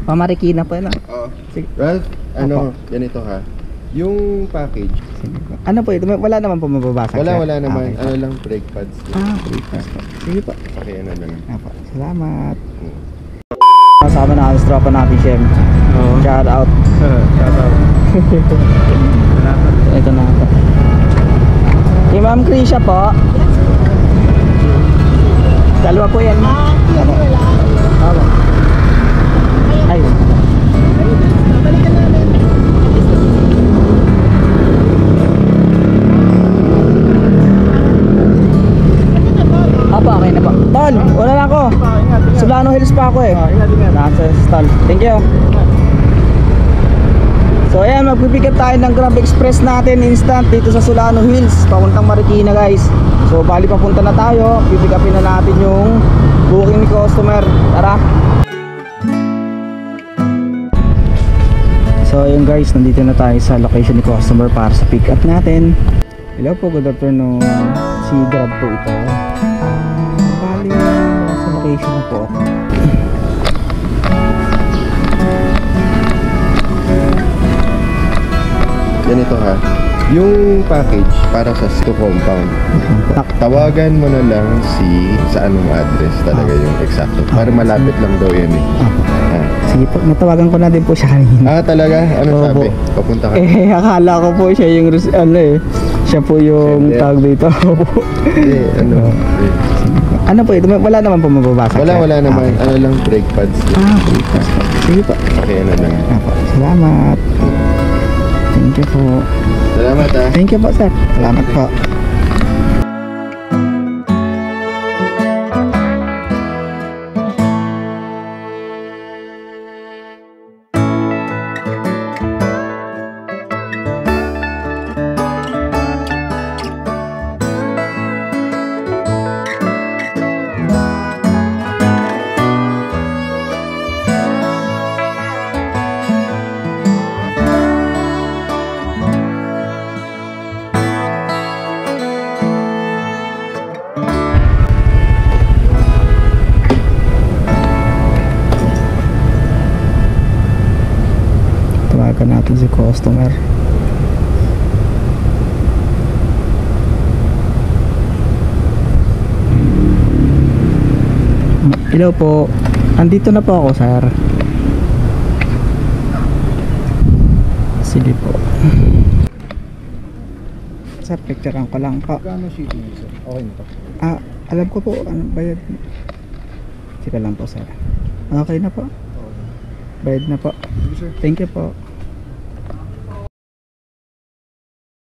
Pamarikina po ano? Oo. Sige. Ralph, Opo. ganito ha. Yung package, Sige po. Ano po ito? Wala naman po mababasag. wala sir? naman. Okay. Ano lang, brake pads. Brake pads po. Sige po. Okay, ano lang. Apo. Salamat. Kasama na ang tropa natin, Shem. Shout out. Shout out. Ito na po. Kay Ma'am Krisha po. Dalawa po yan. Apo. Ay. Babalikan namin. Apo, okay na po. Tol, wala na ako. Solano Hills pa ako eh. Nasa stall. Thank you. So ayan, magpipick up tayo ng Grab Express natin instant dito sa Solano Hills, papuntang Marikina guys. So bali papunta na tayo, pipick upin na natin yung booking ni customer. Tara. So ayun guys, nandito na tayo sa location ni customer para sa pick up natin. Hello po, good afternoon. Si Grab po ito. Bali, sa location na po ako. Ganito ha. Yung package para sa to compound. Tawagan mo na lang sa anong address talaga yung exacto. Para malapit lang daw yun eh. Sige po, natawagan ko na din po siya kanina. Talaga? Ano Opo. sabi? Papunta ka. Akala ko po siya yung siya po yung Sender. tawag dito. Ano po ito? Wala naman po mababasag. Wala naman. Okay. Ano lang, brake pads. Brake pads po. Sige po. Okay, ano lang. Apo. Salamat. Thank you po. Salamat ha. Thank you po sir. Salamat po. Tawagan natin si customer. Hello po. Andito na po ako sir. Sige po. Sir, picturean ko lang po. Kano shipping sir? Okay na to. Alam ko po, ano bayad? Sige lang po sir. Okay na po. Bayad na po. Sige sir. Thank you po.